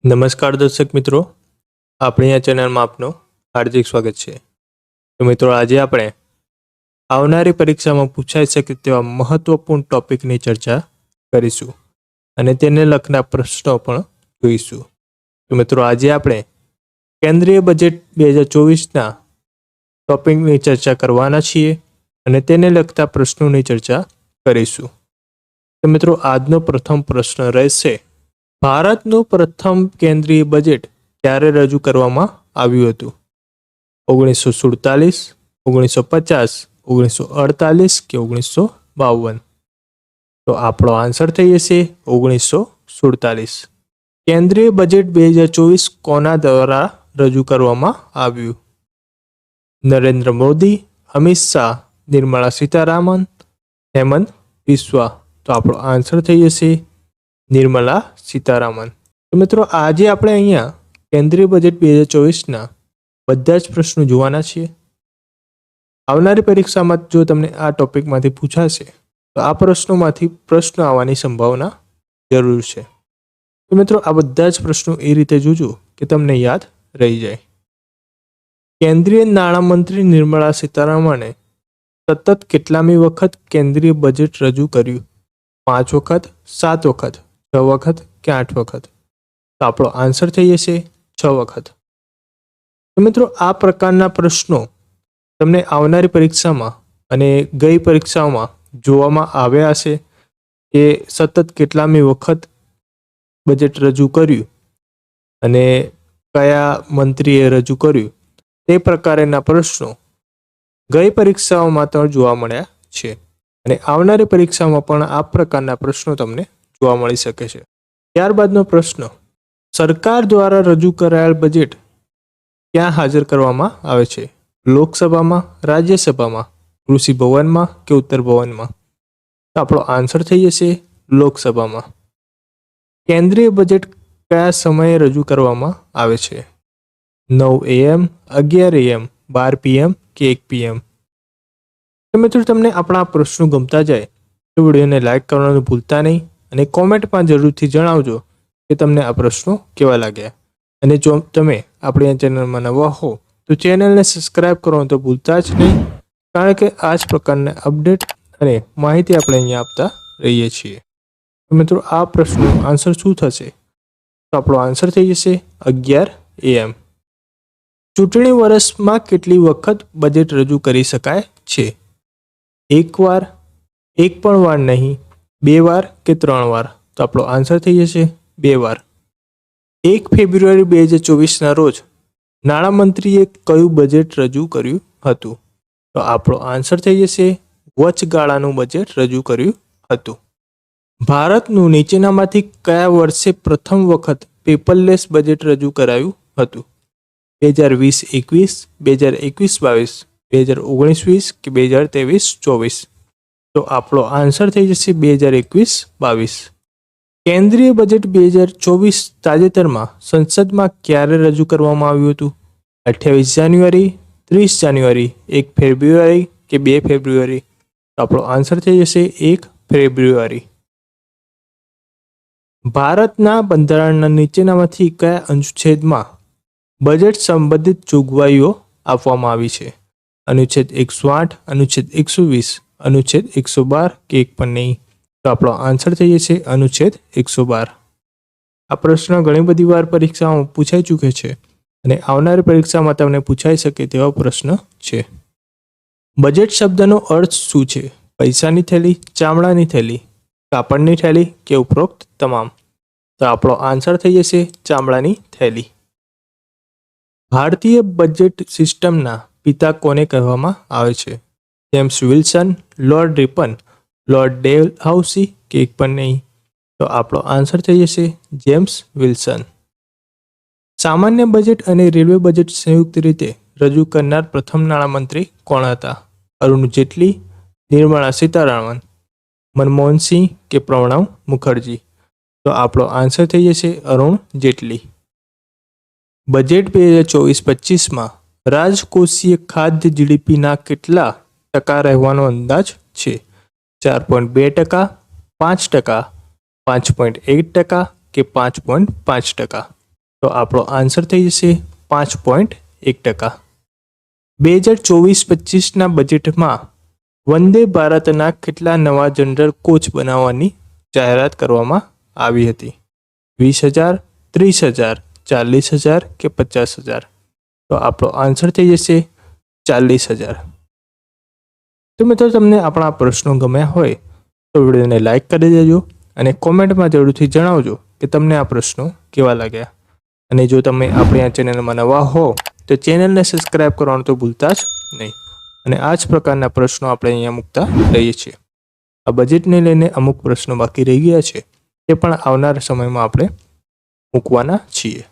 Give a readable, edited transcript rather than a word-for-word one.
નમસ્કાર દર્શક મિત્રો, આપણી આ ચેનલમાં આપનું હાર્દિક સ્વાગત છે। તો મિત્રો, આજે આપણે આવનારી પરીક્ષામાં પૂછાઈ શકે તેવા મહત્વપૂર્ણ ટોપિકની ચર્ચા કરીશું અને તેને લગતા પ્રશ્નો પણ જોઈશું। તો મિત્રો, આજે આપણે કેન્દ્રીય બજેટ 2024ના ટોપિકની ચર્ચા કરવાના છીએ અને તેને લગતા પ્રશ્નોની ચર્ચા કરીશું। તો મિત્રો, આજનો પ્રથમ પ્રશ્ન રહેશે, ભારતનું પ્રથમ કેન્દ્રીય બજેટ ક્યારે રજૂ કરવામાં આવ્યું હતું? 1947, 1950, 1948 કે 1952? તો આપણો આન્સર થઈ જશે 1947। કેન્દ્રીય બજેટ 2024 કોના દ્વારા રજૂ કરવામાં આવ્યું? નરેન્દ્ર મોદી, અમિત શાહ, નિર્મલા સીતારામન, હેમંત બિસ્વા? તો આપણો આન્સર થઈ જશે નિર્મલા સીતારામન। તો મિત્રો, આજે આપણે અહીંયા કેન્દ્રીય બજેટ 2024ના બધા જ પ્રશ્નો જોવાના છીએ। આવનારી પરીક્ષામાં જો તમને આ ટોપિકમાંથી પૂછાશે તો આ પ્રશ્નોમાંથી પ્રશ્ન આવવાની સંભાવના જરૂર છે। તો મિત્રો, આ બધા જ પ્રશ્નો એ રીતે જોજો કે તમને યાદ રહી જાય। કેન્દ્રીય નાણામંત્રી નિર્મલા સીતારામણે સતત કેટલામી વખત કેન્દ્રીય બજેટ રજૂ કર્યું? 5 વખત, 7 વખત, 6 વખત કે 8 વખત? તો આપણો આન્સર થઈ જશે 6 વખત। તો મિત્રો, આ પ્રકારના પ્રશ્નો તમને આવનારી પરીક્ષામાં અને ગઈ પરીક્ષાઓમાં જોવામાં આવ્યા હશે કે સતત કેટલામી વખત બજેટ રજૂ કર્યું અને કયા મંત્રીએ રજૂ કર્યું, તે પ્રકારના પ્રશ્નો ગઈ પરીક્ષાઓમાં તો જોવા મળ્યા છે અને આવનારી પરીક્ષામાં પણ આ પ્રકારના પ્રશ્નો તમને જોવા મળી શકે છે। ત્યારબાદનો પ્રશ્ન, સરકાર દ્વારા રજૂ કરાયેલ બજેટ ક્યાં હાજર કરવામાં આવે છે? લોકસભામાં, રાજ્યસભામાં, કૃષિ ભવનમાં કે ઉત્તર ભવનમાં? તો આપણો આન્સર થઈ જશે લોકસભામાં। કેન્દ્રીય બજેટ કયા સમયે રજૂ કરવામાં આવે છે? 9 AM, 11 AM, 12 PM કે 1 PM? તો મિત્રો, તમને આપણા પ્રશ્નો ગમતા જાય તો વિડીયોને લાઈક કરવાનું ભૂલતા નહીં અને કોમેન્ટમાં જરૂરથી જણાવજો કે તમને આ પ્રશ્નો કેવા લાગ્યા। અને જો તમે આપણી આ ચેનલમાં નવા હો તો ચેનલને સબસ્ક્રાઈબ કરવાનું તો ભૂલતા જ નહીં, કારણ કે આ જ પ્રકારના અપડેટ અને માહિતી આપણે અહીંયા આપતા રહીએ છીએ। તો મિત્રો, આ પ્રશ્નનો આન્સર શું થશે? તો આપણો આન્સર થઈ જશે 11 AM। ચૂંટણી વર્ષમાં કેટલી વખત બજેટ રજૂ કરી શકાય છે? 1 વાર, 1 પણ વાર નહીં, 2 વાર કે 3 વાર? તો આપણો આન્સર થઈ જશે 2 વાર। 1 ફેબ્રુઆરી 2024ના રોજ નાણામંત્રીએ કયું બજેટ રજૂ કર્યું હતું? તો આપણો આન્સર થઈ જશે વચગાળાનું બજેટ રજૂ કર્યું હતું। ભારતનું નીચેનામાંથી કયા વર્ષે પ્રથમ વખત પેપરલેસ બજેટ રજૂ કરાયું હતું? 2020-21, 2021-22, 2019-20 કે 2023-24? તો આપણો આન્સર થઈ જશે 2021-22। કેન્દ્રીય બજેટ 2024 તાજેતરમાં સંસદમાં ક્યારે રજૂ કરવામાં આવ્યું હતું? 28 જાન્યુઆરી, 30 જાન્યુઆરી, 1 ફેબ્રુઆરી કે 2 ફેબ્રુઆરી? તો આપણો આન્સર થઈ જશે 1 ફેબ્રુઆરી। ભારતના બંધારણના નીચેનામાંથી કયા અનુચ્છેદમાં બજેટ સંબંધિત જોગવાઈઓ આપવામાં આવી છે? અનુચ્છેદ 108, અનુચ્છેદ 120, અનુચ્છેદ 112 કે એક પણ નહીં? તો આપણો આન્સર થઈ જશે અનુચ્છેદ 112। આ પ્રશ્ન ઘણી બધી વાર પરીક્ષામાં પૂછાઈ ચૂકે છે અને આવનારી પરીક્ષામાં તમને પૂછાઈ શકે તેવા પ્રશ્ન છે। બજેટ શબ્દનો અર્થ શું છે? પૈસાની થેલી, ચામડાની થેલી, કાપડની થેલી કે ઉપરોક્ત તમામ? તો આપણો આન્સર થઈ જશે ચામડાની થેલી। ભારતીય બજેટ સિસ્ટમના પિતા કોને કહેવામાં આવે છે? James Wilson, Lord Ripon, Lord Dalhousie કે એક પણ નહીં? તો આપણો આન્સર થઈ જશે જેમ્સ વિલ્સન। સામાન્ય બજેટ અને રેલવે બજેટ સંયુક્ત રીતે રજૂ કરનાર પ્રથમ નાણામંત્રી કોણ હતા? અરુણ જેટલી, નિર્મલા સીતારામન, મનમોહનસિંહ કે પ્રણવ મુખર્જી? તો આપણો આન્સર થઈ જશે અરુણ જેટલી। બજેટ 2024-25માં રાજકોષીય ખાદ્ય જીડીપીના કેટલા ટકા રહેવાનો અંદાજ છે? 4.2%, 5%, 5.1% કે 5.5%? તો આપણો આન્સર થઈ જશે 5.1%. 2024-25ના બજેટમાં વંદે ભારતના કેટલા નવા જનરલ કોચ બનાવવાની જાહેરાત કરવામાં આવી હતી? 20,000, 30,000, 40,000 કે 50,000? તો આપણો આન્સર થઈ જશે 40,000. તો મિત્રો તમને આપણા પ્રશ્નો ગમ્યા હોય તો વિડીયોને લાઈક કરી દેજો અને કોમેન્ટમાં જરૂરથી જણાવજો કે તમને આ પ્રશ્નો કેવા લાગ્યા. અને જો તમે આપણી આ ચેનલમાં નવા હો તો ચેનલને સબસ્ક્રાઇબ કરવાનું તો ભૂલતા જ નહીં. અને આ જ પ્રકારના પ્રશ્નો આપણે અહીંયા મૂકતા રહીએ છીએ. આ બજેટને લઈને અમુક પ્રશ્નો બાકી રહી ગયા છે તે પણ આવનાર સમયમાં આપણે મૂકવાના છીએ.